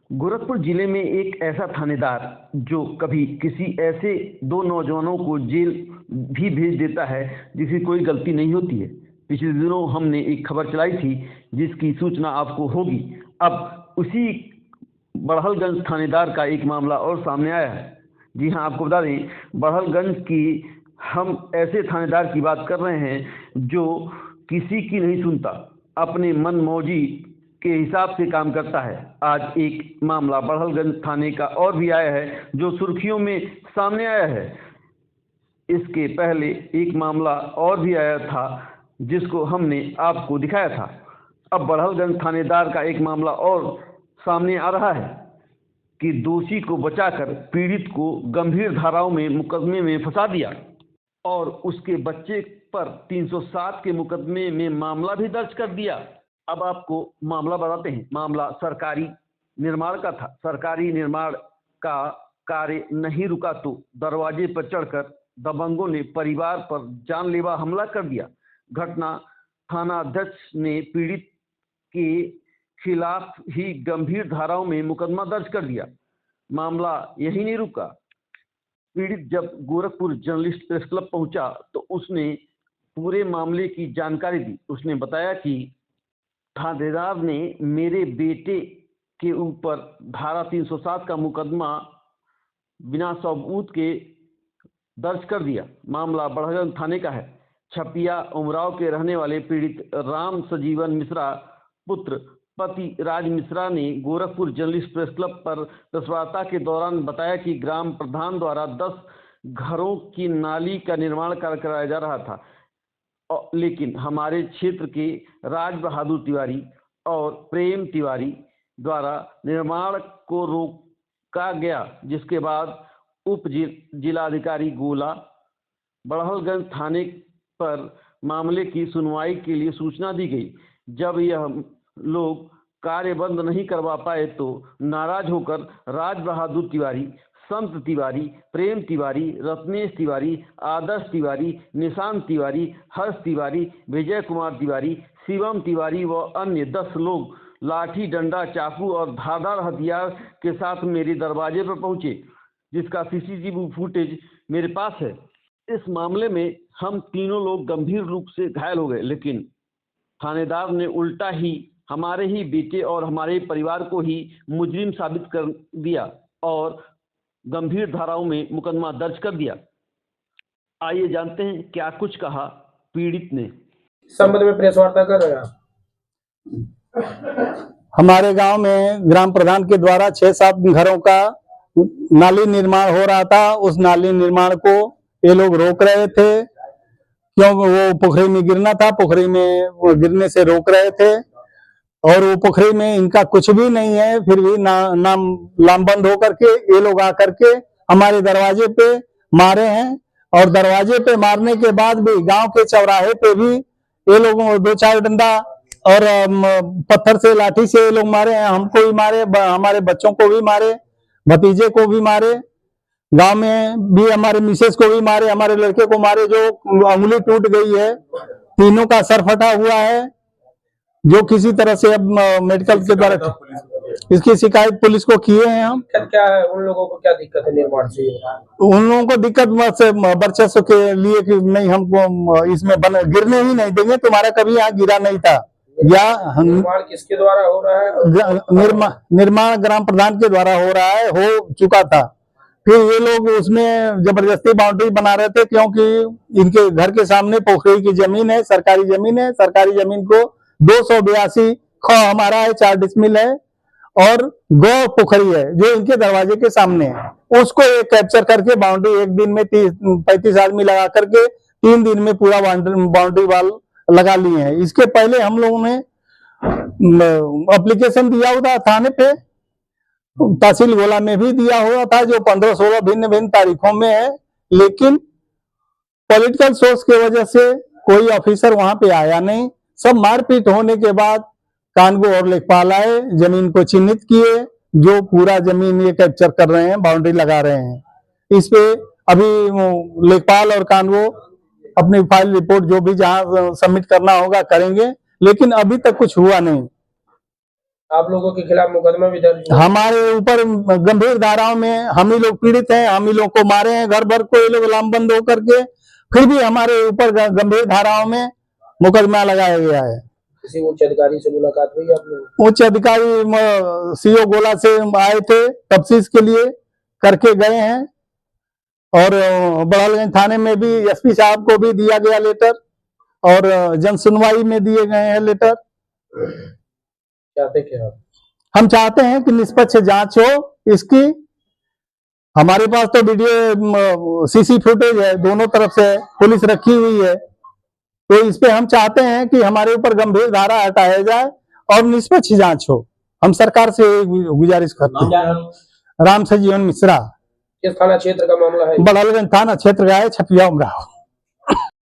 गोरखपुर जिले में एक ऐसा थानेदार जो कभी किसी ऐसे दो नौजवानों को जेल भी भेज देता है जिसकी कोई गलती नहीं होती है। पिछले दिनों हमने एक खबर चलाई थी जिसकी सूचना आपको होगी। अब उसी बड़हलगंज थानेदार का एक मामला और सामने आया है। जी हाँ, आपको बता दें, बड़हलगंज की हम ऐसे थानेदार की बात कर रहे हैं जो किसी की नहीं सुनता, अपने मन मौजी के हिसाब से काम करता है। आज एक मामला बड़हलगंज थाने का और भी आया है जो सुर्खियों में सामने आया है। इसके पहले एक मामला और भी आया था जिसको हमने आपको दिखाया था। अब बड़हलगंज थानेदार का एक मामला और सामने आ रहा है कि दोषी को बचाकर पीड़ित को गंभीर धाराओं में मुकदमे में फंसा दिया और उसके बच्चे पर 307 के मुकदमे में मामला भी दर्ज कर दिया। अब आपको मामला बताते हैं। मामला सरकारी निर्माण का था। सरकारी निर्माण का कार्य नहीं रुका तो दरवाजे पर चढ़कर दबंगों ने परिवार पर जानलेवा हमला कर दिया। घटना थाना अध्यक्ष ने पीड़ित के खिलाफ ही गंभीर धाराओं में मुकदमा दर्ज कर दिया। मामला यही नहीं रुका। पीड़ित जब गोरखपुर जर्नलिस्ट प्रेस क्लब पहुंचा तो उसने पूरे मामले की जानकारी दी। उसने बताया कि थानेदार ने मेरे बेटे के ऊपर धारा 307 का मुकदमा बिना सबूत के दर्ज कर दिया। मामला बड़हलगंज थाने का है। छपिया उमराव के रहने वाले पीड़ित राम सजीवन मिश्रा पुत्र पति राज मिश्रा ने गोरखपुर जर्नलिस्ट प्रेस क्लब पर प्रेसवार्ता के दौरान बताया कि ग्राम प्रधान द्वारा 10 घरों की नाली का निर्माण कार्य कराया जा रहा था, लेकिन हमारे क्षेत्र के राज बहादुर तिवारी और प्रेम तिवारी द्वारा निर्माण को रोका गया, जिसके बाद उप जिलाधिकारी गोला बड़हलगंज थाने पर मामले की सुनवाई के लिए सूचना दी गई। जब यह लोग कार्य बंद नहीं करवा पाए तो नाराज होकर राज बहादुर तिवारी, संत तिवारी, प्रेम तिवारी, रत्नेश तिवारी, आदर्श तिवारी, निशांत तिवारी, हर्ष तिवारी, विजय कुमार तिवारी, शिवम तिवारी व अन्य 10 लोग लाठी डंडा चाकू और धारदार हथियार के साथ मेरे दरवाजे पर पहुंचे, जिसका सीसीटीवी फुटेज मेरे पास है। इस मामले में हम तीनों लोग गंभीर रूप से घायल हो गए, लेकिन थानेदार ने उल्टा ही हमारे ही बेटे और हमारे परिवार को ही मुजरिम साबित कर दिया और गंभीर धाराओं में मुकदमा दर्ज कर दिया। आइए जानते हैं क्या कुछ कहा पीड़ित ने। संबंध में प्रेस वार्ता कर रहे हैं। हमारे गांव में ग्राम प्रधान के द्वारा 6-7 घरों का नाली निर्माण हो रहा था। उस नाली निर्माण को ये लोग रोक रहे थे, क्यों वो पोखरी में गिरना था, पोखरी में वो गिरने से रोक रहे थे और वो पोखरी में इनका कुछ भी नहीं है। फिर भी नाम लामबंद होकर के ये लोग आकर के हमारे दरवाजे पे मारे हैं और दरवाजे पे मारने के बाद भी गांव के चौराहे पे भी ये लोग 2-4 डंडा और पत्थर से लाठी से ये लोग मारे हैं। हमको भी मारे, हमारे बच्चों को भी मारे, भतीजे को भी मारे, गांव में भी हमारे मिसेस को भी मारे, हमारे लड़के को मारे जो उंगली टूट गई है, तीनों का सर फटा हुआ है, जो किसी तरह से अब मेडिकल के द्वारा इसकी शिकायत पुलिस को किए हैं हम। क्या है उन लोगों को, क्या दिक्कत है निर्माण से? उन लोगों को दिक्कत वर्चस्व के लिए कि नहीं हमको इसमें गिरने ही नहीं देंगे, तुम्हारा कभी यहाँ गिरा नहीं था। या निर्माण किसके द्वारा हो रहा है? निर्माण ग्राम प्रधान के द्वारा हो रहा है, हो चुका था। फिर ये लोग उसमें जबरदस्ती बाउंड्री बना रहे थे, क्योंकि इनके घर के सामने पोखरी की जमीन है, सरकारी जमीन है। सरकारी जमीन को 282 ख हमारा है, 4 डिसमिल है और गौ पोखरी है जो इनके दरवाजे के सामने है। उसको एक कैप्चर करके बाउंड्री एक दिन में 35 आदमी लगा करके 3 दिन में पूरा बाउंड्री वाल लगा लिए हैं। इसके पहले हम लोगों ने एप्लीकेशन दिया हुआ था थाने पे, तहसील गोला में भी दिया हुआ था, जो 15-16 भिन्न भिन्न तारीखों में है, लेकिन पॉलिटिकल सोर्स की वजह से कोई ऑफिसर वहां पे आया नहीं। सब मारपीट होने के बाद कानगो और लेखपाल आए, जमीन को चिन्हित किए, जो पूरा जमीन ये कैप्चर कर रहे हैं, बाउंड्री लगा रहे हैं। इस पे अभी लेखपाल और कानगो अपनी फाइल रिपोर्ट जो भी जहां सबमिट करना होगा करेंगे, लेकिन अभी तक कुछ हुआ नहीं। आप लोगों के खिलाफ मुकदमा भी दर्ज हुआ? हमारे ऊपर गंभीर धाराओं में हम ही लोग पीड़ित हैं, हम ही लोग को मारे हैं घर भर को ये लोग लामबंद होकर के, फिर भी हमारे ऊपर गंभीर धाराओं में मुकदमा लगाया गया है। किसी उच्च अधिकारी से मुलाकात हुई आप लोग? उच्च अधिकारी सीओ गोला से आए थे, तफ्तीश के लिए करके गए हैं, और बड़हलगंज थाने में भी एसपी साहब को भी दिया गया लेटर, और जन सुनवाई में दिए गए हैं लेटर। चाहते क्या आप? हम चाहते हैं कि निष्पक्ष जांच हो इसकी। हमारे पास तो वीडियो सीसी फुटेज है, दोनों तरफ से पुलिस रखी हुई है, तो इस पे हम चाहते हैं कि हमारे ऊपर गंभीर धारा हटाया जाए और निष्पक्ष जांच हो। हम सरकार से गुजारिश करते हैं। राम सजीवन मिश्रा। किस थाना क्षेत्र का मामला है? बड़हलगंज थाना क्षेत्र का है, छपिया उमराव।